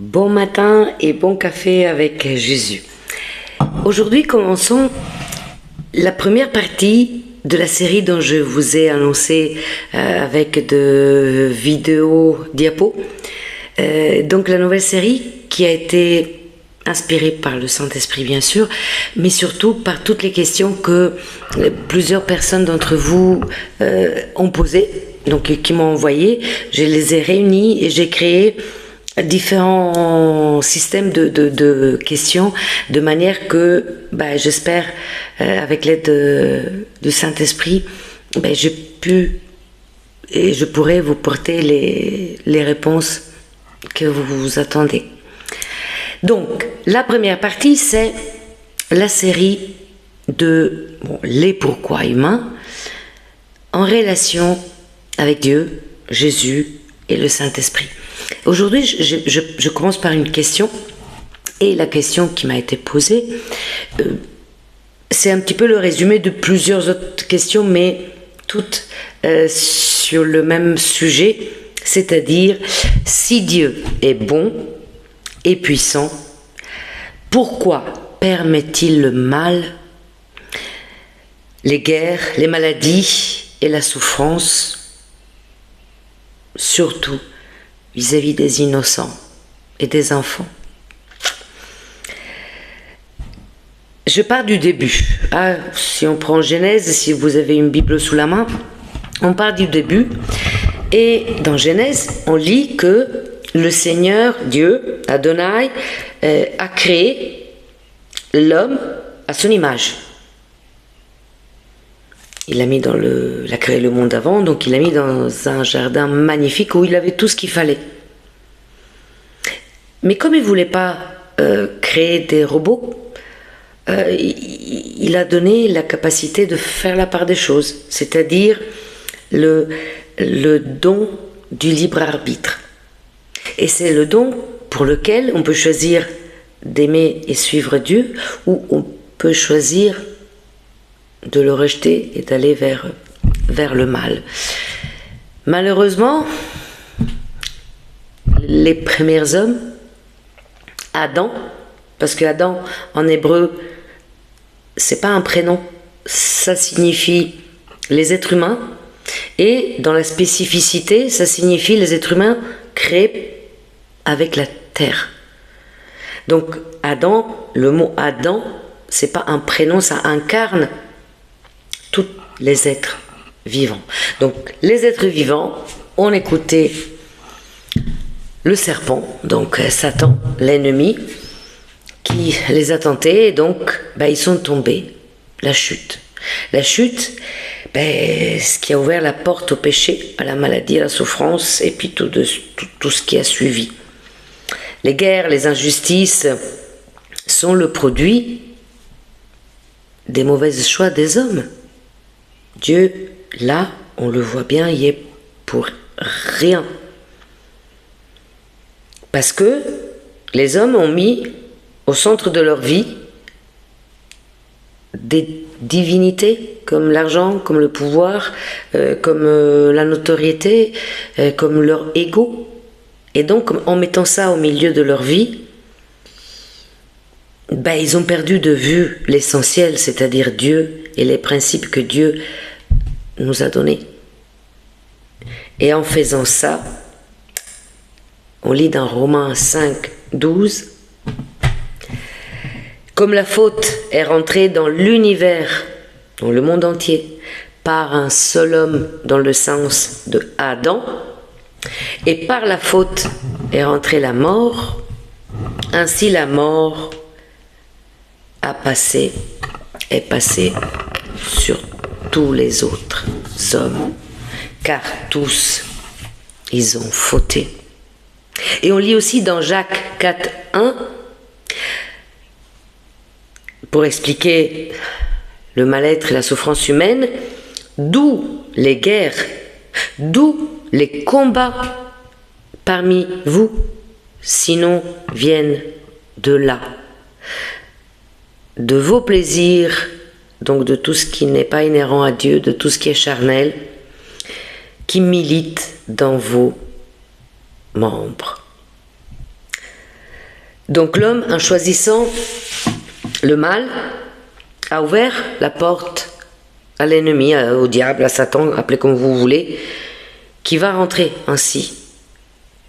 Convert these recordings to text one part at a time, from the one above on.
Bon matin et bon café avec Jésus. Aujourd'hui, commençons la première partie de la série dont je vous ai annoncé avec de vidéos diapos. Donc la nouvelle série qui a été inspirée par le Saint-Esprit bien sûr, mais surtout par toutes les questions que plusieurs personnes d'entre vous ont posées, donc qui m'ont envoyé. Je les ai réunies et j'ai créé différents systèmes de questions de manière que j'espère avec l'aide du Saint-Esprit je pourrai vous porter les réponses que vous attendez. Donc la première partie, c'est la série de les pourquoi humains en relation avec Dieu, Jésus et le Saint-Esprit. Aujourd'hui, je commence par une question, et la question qui m'a été posée, c'est un petit peu le résumé de plusieurs autres questions, mais toutes sur le même sujet, c'est-à-dire si Dieu est bon et puissant, pourquoi permet-il le mal, les guerres, les maladies et la souffrance, surtout vis-à-vis des innocents et des enfants. Je pars du début. Si on prend Genèse, si vous avez une Bible sous la main, on part du début. Et dans Genèse, on lit que le Seigneur, Dieu, Adonai, a créé l'homme à son image. Il a créé le monde avant, donc il l'a mis dans un jardin magnifique où il avait tout ce qu'il fallait. Mais comme il ne voulait pas créer des robots, il a donné la capacité de faire la part des choses, c'est-à-dire le don du libre arbitre. Et c'est le don pour lequel on peut choisir d'aimer et suivre Dieu, ou on peut choisir de le rejeter et d'aller vers le mal. Malheureusement, les premiers hommes, Adam, parce que Adam en hébreu, c'est pas un prénom, ça signifie les êtres humains, et dans la spécificité, ça signifie les êtres humains créés avec la terre. Donc Adam, le mot Adam, c'est pas un prénom, ça incarne tous les êtres vivants. Donc les êtres vivants ont écouté le serpent, donc Satan, l'ennemi, qui les a tentés, et donc ils sont tombés. La chute. La chute, ce qui a ouvert la porte au péché, à la maladie, à la souffrance, et puis tout ce qui a suivi. Les guerres, les injustices sont le produit des mauvais choix des hommes. Dieu, là, on le voit bien, il est pour rien. Parce que les hommes ont mis au centre de leur vie des divinités, comme l'argent, comme le pouvoir, comme la notoriété, comme leur ego. Et donc, en mettant ça au milieu de leur vie, ils ont perdu de vue l'essentiel, c'est-à-dire Dieu et les principes que Dieu nous a donnés. Et en faisant ça, on lit dans Romains 5, 12, comme la faute est rentrée dans l'univers, dans le monde entier, par un seul homme dans le sens de Adam, et par la faute est rentrée la mort, ainsi la mort est passée sur tous les autres hommes, car tous ils ont fauté. Et on lit aussi dans Jacques 4, 1, pour expliquer le mal-être et la souffrance humaine, d'où les guerres, d'où les combats parmi vous, sinon viennent de là, de vos plaisirs, donc de tout ce qui n'est pas inhérent à Dieu, de tout ce qui est charnel, qui milite dans vos membres. Donc l'homme, en choisissant le mal, a ouvert la porte à l'ennemi, au diable, à Satan, appelez comme vous voulez, qui va rentrer ainsi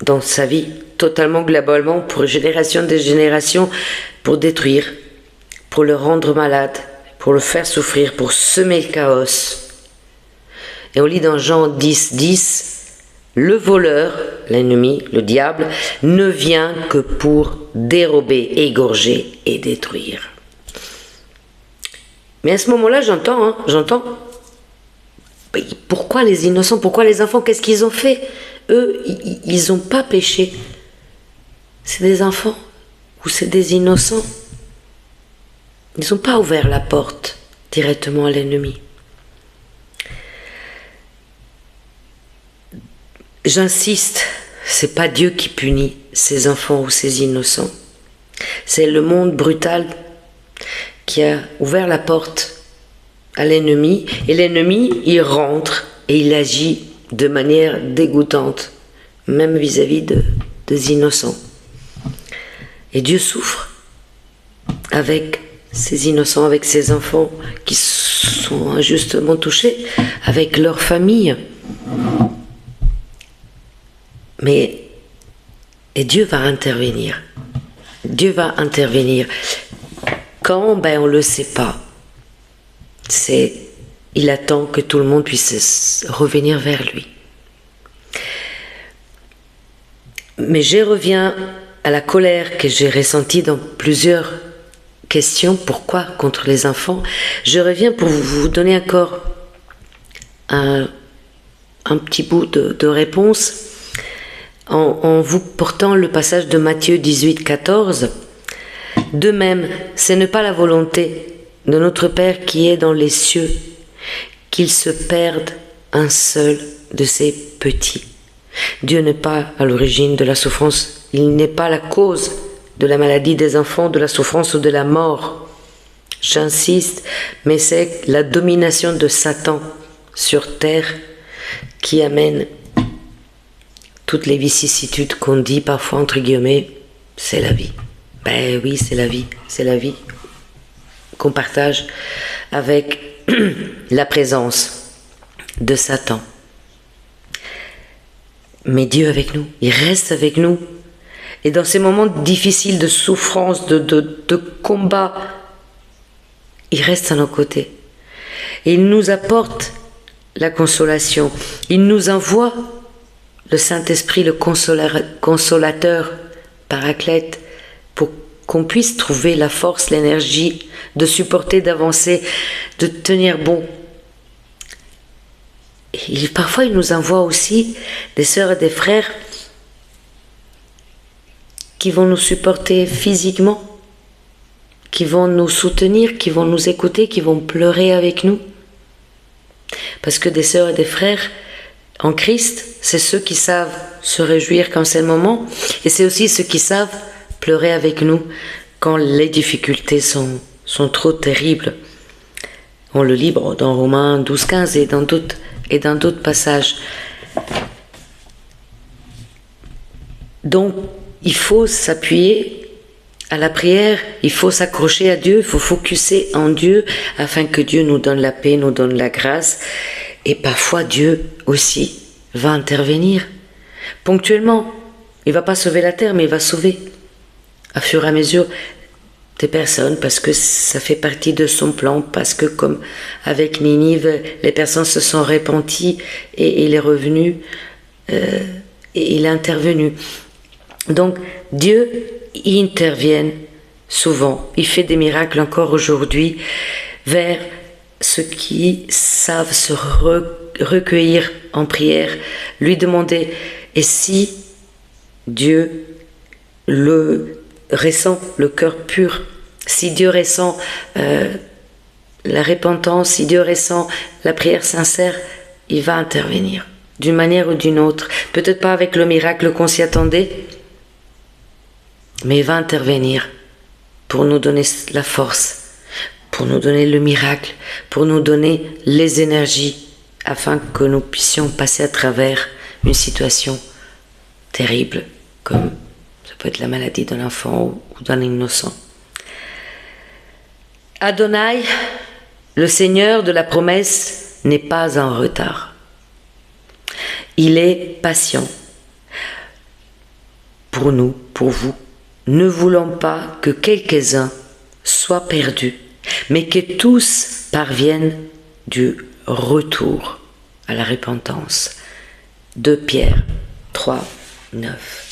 dans sa vie, totalement, globalement, pour génération des générations, pour détruire, pour le rendre malade, pour le faire souffrir, pour semer le chaos. Et on lit dans Jean 10, 10, le voleur, l'ennemi, le diable, ne vient que pour dérober, égorger et détruire. Mais à ce moment-là, j'entends, pourquoi les innocents, pourquoi les enfants, qu'est-ce qu'ils ont fait? Eux, ils n'ont pas péché. C'est des enfants ou c'est des innocents. Ils n'ont pas ouvert la porte directement à l'ennemi. J'insiste, c'est pas Dieu qui punit ses enfants ou ses innocents. C'est le monde brutal qui a ouvert la porte à l'ennemi, et l'ennemi, il rentre et il agit de manière dégoûtante, même vis-à-vis des innocents. Et Dieu souffre avec ces innocents, avec ces enfants qui sont injustement touchés, avec leur famille. Et Dieu va intervenir. Dieu va intervenir. Quand? On ne le sait pas. Il attend que tout le monde puisse revenir vers lui. Mais je reviens à la colère que j'ai ressentie dans plusieurs questions. Pourquoi contre les enfants? Je reviens pour vous donner encore un petit bout de réponse en vous portant le passage de Matthieu 18, 14. De même, ce n'est pas la volonté de notre Père qui est dans les cieux qu'il se perde un seul de ses petits. Dieu n'est pas à l'origine de la souffrance, il n'est pas la cause de la maladie des enfants, de la souffrance ou de la mort. J'insiste, mais c'est la domination de Satan sur terre qui amène toutes les vicissitudes qu'on dit parfois entre guillemets, c'est la vie. Ben oui, c'est la vie qu'on partage avec la présence de Satan. Mais Dieu avec nous, il reste avec nous. Et dans ces moments difficiles de souffrance, de combat, il reste à nos côtés. Et il nous apporte la consolation. Il nous envoie le Saint-Esprit, le consolateur, paraclète, pour qu'on puisse trouver la force, l'énergie de supporter, d'avancer, de tenir bon. Et parfois, il nous envoie aussi des sœurs et des frères qui vont nous supporter physiquement, qui vont nous soutenir, qui vont nous écouter, qui vont pleurer avec nous. Parce que des sœurs et des frères en Christ, c'est ceux qui savent se réjouir quand c'est le moment, et c'est aussi ceux qui savent pleurer avec nous quand les difficultés sont trop terribles. On le lit dans Romains 12, 15 et dans d'autres passages. Donc, il faut s'appuyer à la prière, il faut s'accrocher à Dieu, il faut focuser en Dieu afin que Dieu nous donne la paix, nous donne la grâce. Et parfois, Dieu aussi va intervenir ponctuellement. Il ne va pas sauver la terre, mais il va sauver à fur et à mesure des personnes, parce que ça fait partie de son plan, parce que comme avec Ninive, les personnes se sont repenties et il est revenu et il est intervenu. Donc Dieu y intervient souvent, il fait des miracles encore aujourd'hui vers ceux qui savent se recueillir en prière, lui demander. Et si Dieu le ressent, le cœur pur, si Dieu ressent la repentance, si Dieu ressent la prière sincère, il va intervenir d'une manière ou d'une autre. Peut-être pas avec le miracle qu'on s'y attendait, mais il va intervenir pour nous donner la force, pour nous donner le miracle, pour nous donner les énergies afin que nous puissions passer à travers une situation terrible comme Ça peut être la maladie d'un enfant ou d'un innocent. Adonai, le Seigneur de la promesse, n'est pas en retard. Il est patient. Pour nous, pour vous, ne voulons pas que quelques-uns soient perdus, mais que tous parviennent du retour à la repentance. 2 Pierre 3, 9.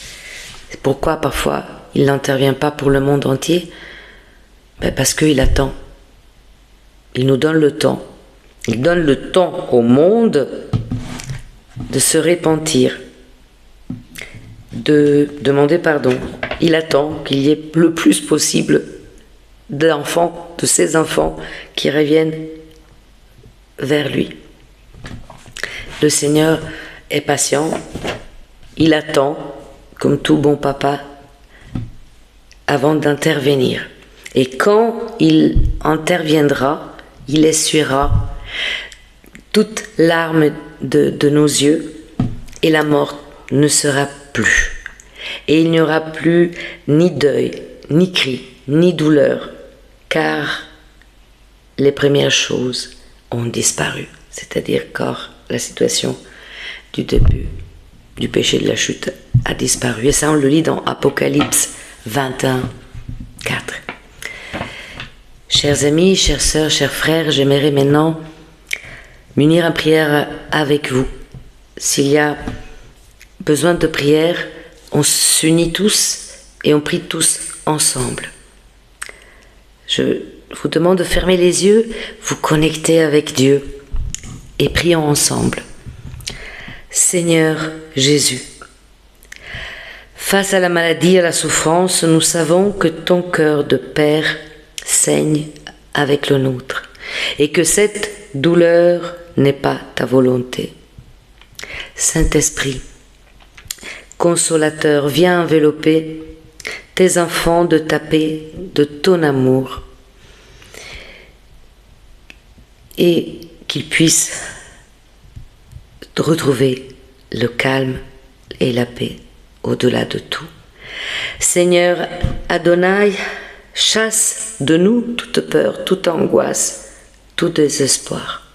C'est pourquoi parfois il n'intervient pas pour le monde entier? Parce qu'il attend. Il nous donne le temps. Il donne le temps au monde de se repentir, de demander pardon. Il attend qu'il y ait le plus possible d'enfants, de ces enfants qui reviennent vers lui. Le Seigneur est patient, il attend, comme tout bon papa, avant d'intervenir. Et quand il interviendra, il essuiera toute larme de nos yeux et la mort ne sera plus. Et il n'y aura plus ni deuil, ni cri, ni douleur, car les premières choses ont disparu. C'est-à-dire quand la situation du début du péché de la chute a disparu. Et ça, on le lit dans Apocalypse 21, 4. Chers amis, chères sœurs, chers frères, j'aimerais maintenant m'unir en prière avec vous. S'il y a besoin de prière, on s'unit tous et on prie tous ensemble. Je vous demande de fermer les yeux, vous connecter avec Dieu et prions ensemble. Seigneur Jésus, face à la maladie et à la souffrance, nous savons que ton cœur de Père saigne avec le nôtre et que cette douleur n'est pas ta volonté. Saint-Esprit, consolateur, viens envelopper tes enfants de ta paix, de ton amour, et qu'ils puissent retrouver le calme et la paix au-delà de tout. Seigneur Adonai, chasse de nous toute peur, toute angoisse, tout désespoir.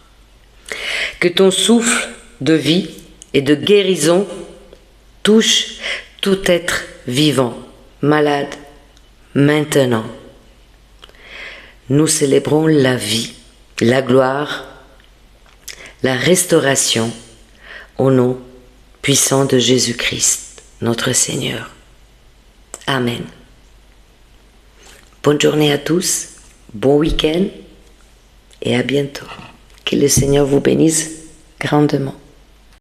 Que ton souffle de vie et de guérison touche tout être vivant, malade, maintenant. Nous célébrons la vie, la gloire, la restauration au nom puissant de Jésus-Christ, notre Seigneur. Amen. Bonne journée à tous, bon week-end et à bientôt. Que le Seigneur vous bénisse grandement.